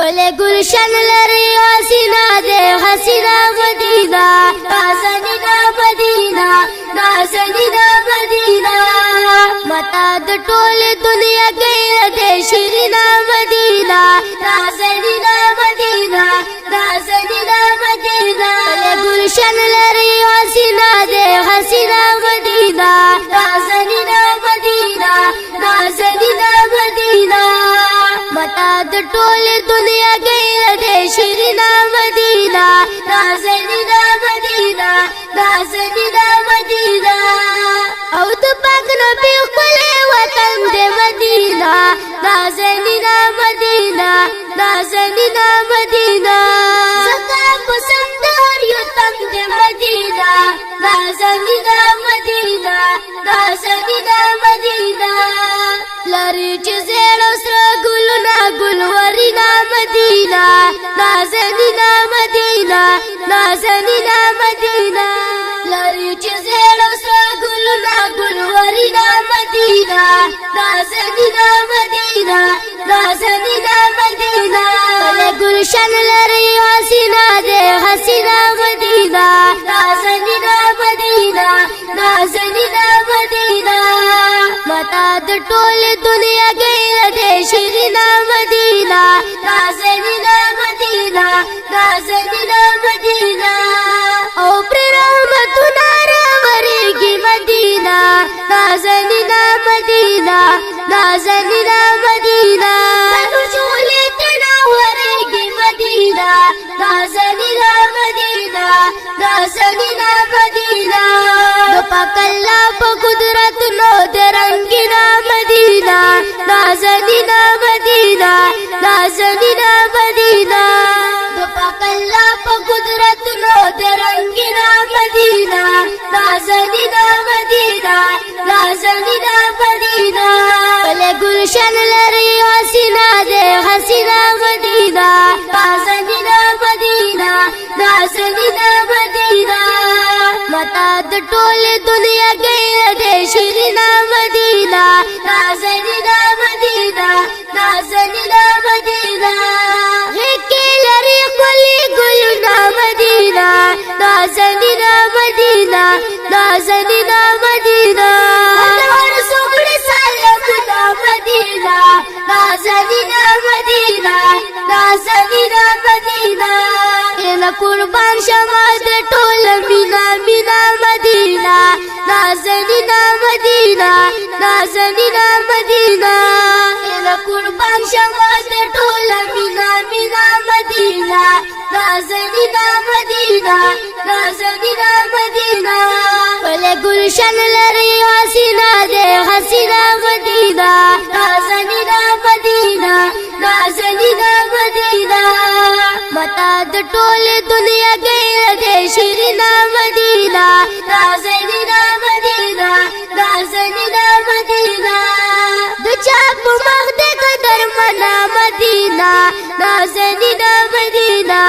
ولے گلشن لری حسینا دے حسینا مدینہ نازنینا مدینہ نازنینا مدینہ متا د ټول دنیا کې دے شیرینا مدینہ نازنینا مدینہ نازنینا مدینہ ولے گلشن لری حسینا دے حسینا مدینہ نازنینا مدینہ نازنینا مدینہ متا د ټول دنیا کې دے شیرینا مدینہ نازنینا مدینہ نازنینا مدینہ او د پاک نبی خپل وطن دے مدینہ نازنینا مدینہ نازنینا مدینہ زکا پسند هر یو تن دے مدینہ نازنینا مدینہ نازنینا مدینہ لری چې زیړو سره ګلونه ګلورینا مدینہ نازنینا مدینہ نازنینا مدینہ لری چې زیړو سره ګلونه ګلورینا مدینہ نازنینا مدینہ نازنینا مدینہ ولے گلشن لری حسینا دے حسینا مدینہ نازنینا مدینہ نازنینا مدینہ متا د ټول دنیا کې دے شیرینا مدینہ نازنینا مدینہ نازنینا مدینہ او پر رحمتنا راوریږي مدینہ نازنینا مدینہ نازنینا مدینہ نورجولې تنا ورېږي مدینہ نازنینا مدینہ نازنینا مدینہ د پاک الله په قدرت نو درنګینا مدینہ نازنینا مدینہ نازنینا مدینہ د پاک الله په قدرت نو درنګینا مدینہ نازنینا مدینہ نازنینا مدینہ ولے گلشن لری حسینا دے حسینا مدینہ نازنینا مدینہ نازنینا مدینہ متا د ټول دنیا کې دے شیرینا مدینہ نازنینا مدینہ نازنینا مدینہ هکې لري ښکلي ګلونه مدینہ نازنینا مدینہ نازنینا مدینہ هر څومره سالکونه مدینہ نازنینا مدینہ نازنینا مدینہ ان قربان شمه د ټول مینا مینا مدینہ نازنینا مدینہ نازنینا مدینہ ان قربان شمه د ټول مینا مینا مدینہ نازنینا مدینہ نازنینا مدینہ ولے گلشن لری حسینا دے حسینا مدینہ نازنینا مدینہ نازنینا مدینہ متا د ټول دنیا کې دے شیرینا مدینہ نازنینا مدینہ نازنینا مدینہ د چا په مخ د قدر منا مدینہ نازنینا مدینہ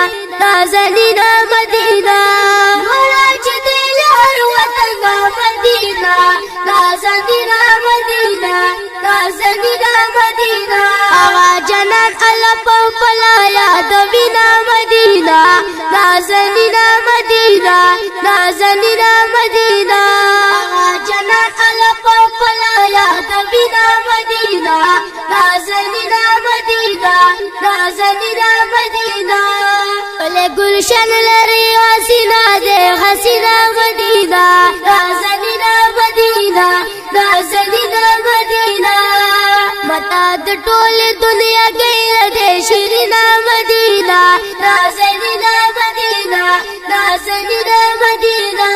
نازنینا مدینہ ورا چې دل هر وطن مدینہ نازنینا مدینہ نازنینا مدینہ اوا جنان الله په پلا یاد وینا مدینہ نازنینا مدینہ نازنینا مدینہ اوا جنان الله په پلا یاد وینا مدینہ نازنینا مدینہ نازنینا مدینہ ولے گلشن لری حسینا دے حسینا مدینہ نازنینا مدینہ نازنینا مدینہ متا د ټول دنیا کې دے شیرینا مدینہ نازنینا مدینہ نازنینا مدینہ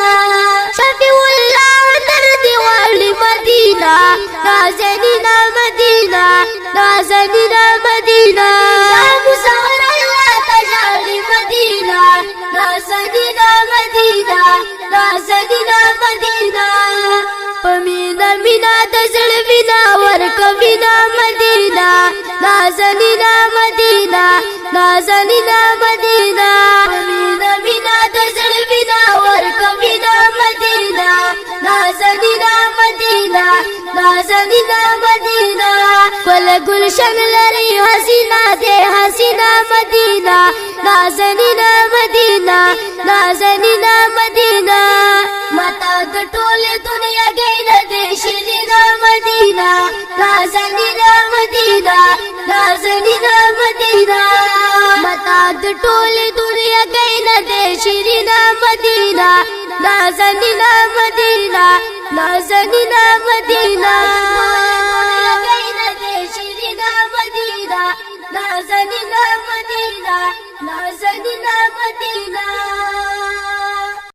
شفیع الله تر دیوالی مدینہ نازنینا مدینہ نازنینا مدینہ مسهر الله تجالی مدینہ نازنینا مدینہ نازنینا مدینہ پمینا مینا دزل وینا ورکوینا مدینہ نازنینا مدینہ نازنینا مدینہ پمینا مینا دزل وینا ورکوینا مدینہ نازنینا مدینہ نازنینا مدینہ ول گلشن لری حسینا دے حسینا نازنینا مدینہ نازنینا مدینہ متا د ټول دنیا غیر د شرینا مدینہ نازنینا مدینہ نازنینا مدینہ متا د ټول دنیا غیر د شرینا مدینہ نازنینا مدینہ نازنینا مدینہ شرینا مدینہ نازنینا مدینہ نازنینا مدینہ